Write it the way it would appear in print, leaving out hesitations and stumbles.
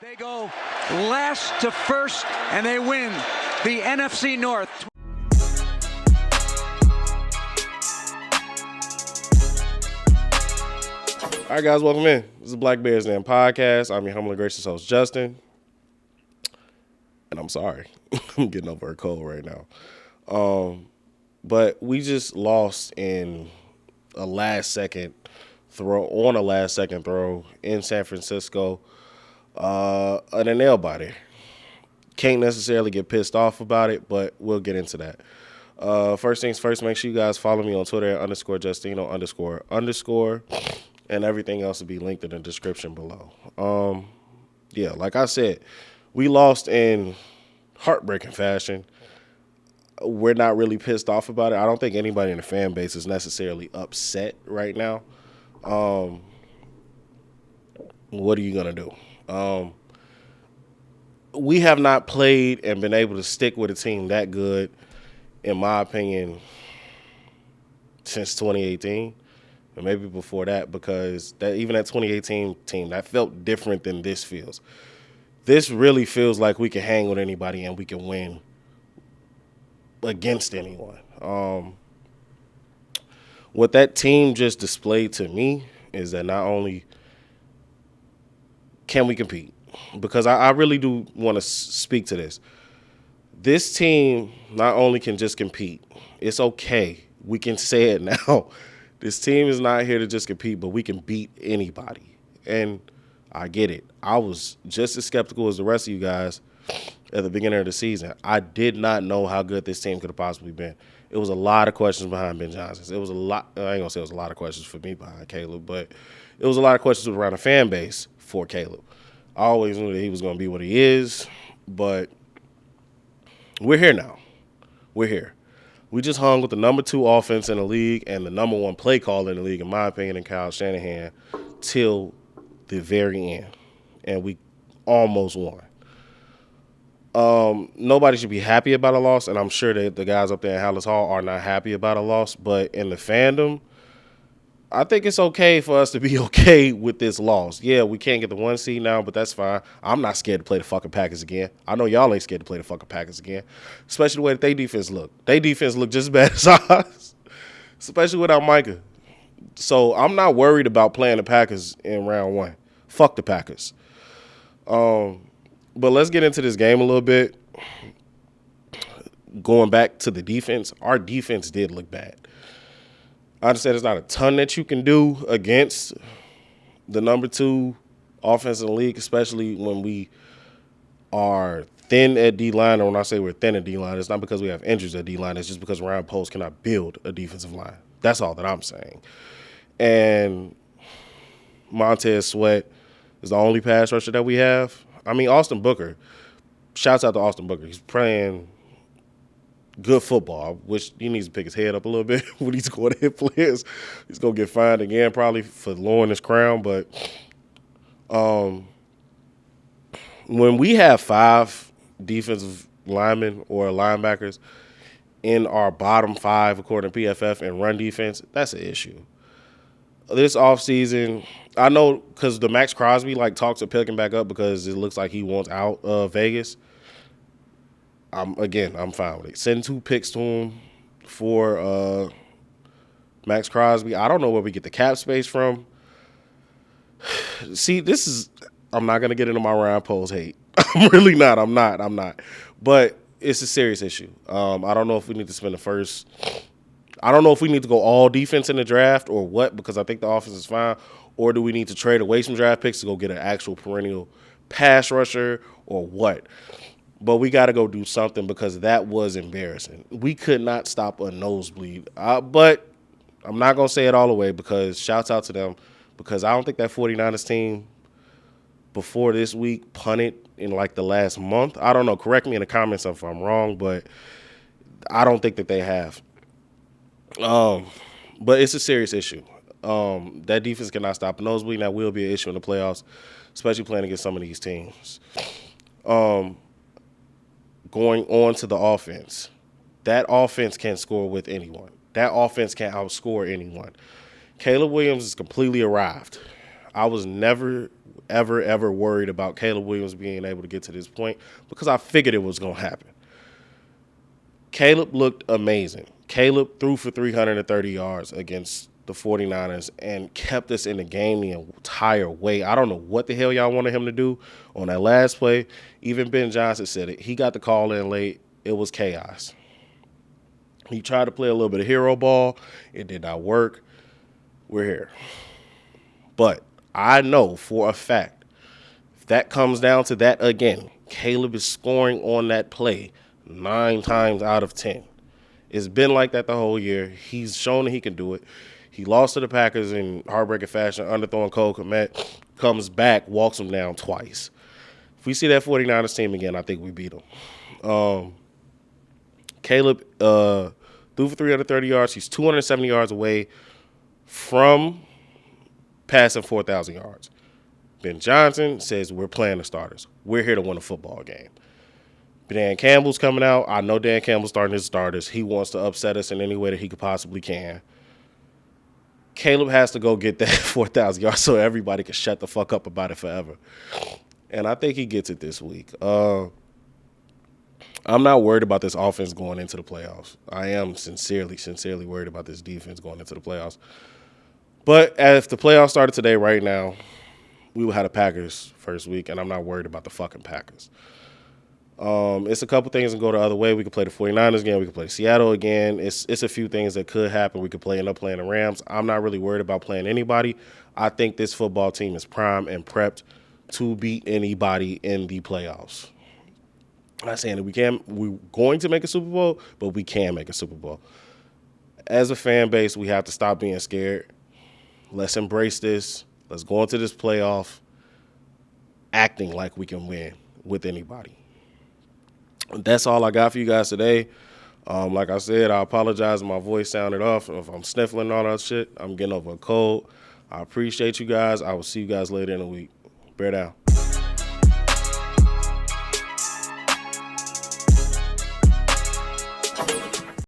They go last to first, and they win the NFC North. All right, guys, welcome in. This is Black Bears Den Podcast. I'm your humble and gracious host, Justin. And I'm sorry. I'm getting over a cold right now. But we just lost in a last-second throw in San Francisco. And a nail biter. Can't necessarily get pissed off about it, but we'll get into that. First things first, make sure you guys follow me on Twitter at _Justino__. And everything else will be linked in the description below. Like I said, we lost in heartbreaking fashion. We're not really pissed off about it. I don't think anybody in the fan base is necessarily upset right now. What are you going to do? We have not played and been able to stick with a team that good, in my opinion, since 2018. And maybe before that, because even that 2018 team, that felt different than this feels. This really feels like we can hang with anybody and we can win against anyone. What that team just displayed to me is that not only can we compete, because I really do want to speak to this. This team not only can just compete, it's okay. We can say it now. This team is not here to just compete, but we can beat anybody. And I get it. I was just as skeptical as the rest of you guys at the beginning of the season. I did not know how good this team could have possibly been. It was a lot of questions behind Ben Johnson. It was a lot. I ain't going to say it was a lot of questions for me behind Caleb, but it was a lot of questions around the fan base for Caleb. I always knew that he was going to be what he is, but we're here now. We're here. We just hung with the number 2 offense in the league and the number 1 play caller in the league, in my opinion, in Kyle Shanahan, till the very end. And we almost won. Nobody should be happy about a loss, and I'm sure that the guys up there in Hallis Hall are not happy about a loss. But in the fandom, I think it's okay for us to be okay with this loss. Yeah, we can't get the 1 seed now, but that's fine. I'm not scared to play the fucking Packers again. I know y'all ain't scared to play the fucking Packers again, especially the way that they defense look. They defense look just as bad as ours, especially without Micah. So I'm not worried about playing the Packers in round 1. Fuck the Packers. But let's get into this game a little bit. Going back to the defense, our defense did look bad. I understand there's not a ton that you can do against the number 2 offense in the league, especially when we are thin at D-line. And when I say we're thin at D-line, it's not because we have injuries at D-line. It's just because Ryan Poles cannot build a defensive line. That's all that I'm saying. And Montez Sweat is the only pass rusher that we have. I mean, Austin Booker, shouts out to Austin Booker. He's playing good football. I wish he needs to pick his head up a little bit when he's going to hit players. He's going to get fined again probably for lowering his crown. But when we have 5 defensive linemen or linebackers in our bottom 5, according to PFF, and run defense, that's an issue. This offseason, I know because the Max Crosby talks are picking back up because it looks like he wants out of Vegas. I'm fine with it. Send 2 picks to him for Max Crosby. I don't know where we get the cap space from. See, I'm not going to get into my Ryan Poles hate. I'm really not. I'm not. But it's a serious issue. I don't know if we need to spend the first. I don't know if we need to go all defense in the draft or what, because I think the offense is fine. Or do we need to trade away some draft picks to go get an actual perennial pass rusher or what? But we got to go do something because that was embarrassing. We could not stop a nosebleed. But I'm not going to say it all the way because shouts out to them, because I don't think that 49ers team before this week punted in the last month. I don't know. Correct me in the comments if I'm wrong, but I don't think that they have. But it's a serious issue. That defense cannot stop a nosebleed. That will be an issue in the playoffs, especially playing against some of these teams. Going on to the offense, that offense can score with anyone. That offense can outscore anyone. Caleb Williams is completely arrived. I was never ever worried about Caleb Williams being able to get to this point because I figured it was going to happen. Caleb looked amazing. Caleb threw for 330 yards against the 49ers and kept us in the game the entire way. I don't know what the hell y'all wanted him to do on that last play. Even Ben Johnson said it. He got the call in late. It was chaos. He tried to play a little bit of hero ball. It did not work. We're here. But I know for a fact, if that comes down to that again, Caleb is scoring on that play 9 times out of 10. It's been like that the whole year. He's shown that he can do it. He lost to the Packers in heartbreaking fashion, underthrowing Cole Kmet, comes back, walks him down twice. If we see that 49ers team again, I think we beat them. Caleb threw for 330 yards. He's 270 yards away from passing 4,000 yards. Ben Johnson says we're playing the starters. We're here to win a football game. Dan Campbell's coming out. I know Dan Campbell's starting his starters. He wants to upset us in any way that he could possibly can. Caleb has to go get that 4,000 yards so everybody can shut the fuck up about it forever. And I think he gets it this week. I'm not worried about this offense going into the playoffs. I am sincerely worried about this defense going into the playoffs. But if the playoffs started today, right now, we would have the Packers first week, and I'm not worried about the fucking Packers. It's a couple things that go the other way. We could play the 49ers again. We could play Seattle again. It's a few things that could happen. We could end up playing the Rams. I'm not really worried about playing anybody. I think this football team is primed and prepped to beat anybody in the playoffs. I'm not saying that we're going to make a Super Bowl, but we can make a Super Bowl. As a fan base, we have to stop being scared. Let's embrace this. Let's go into this playoff acting like we can win with anybody. That's all I got for you guys today. Like I said, I apologize if my voice sounded off. If I'm sniffling and all that shit, I'm getting over a cold. I appreciate you guys. I will see you guys later in the week. Bear down.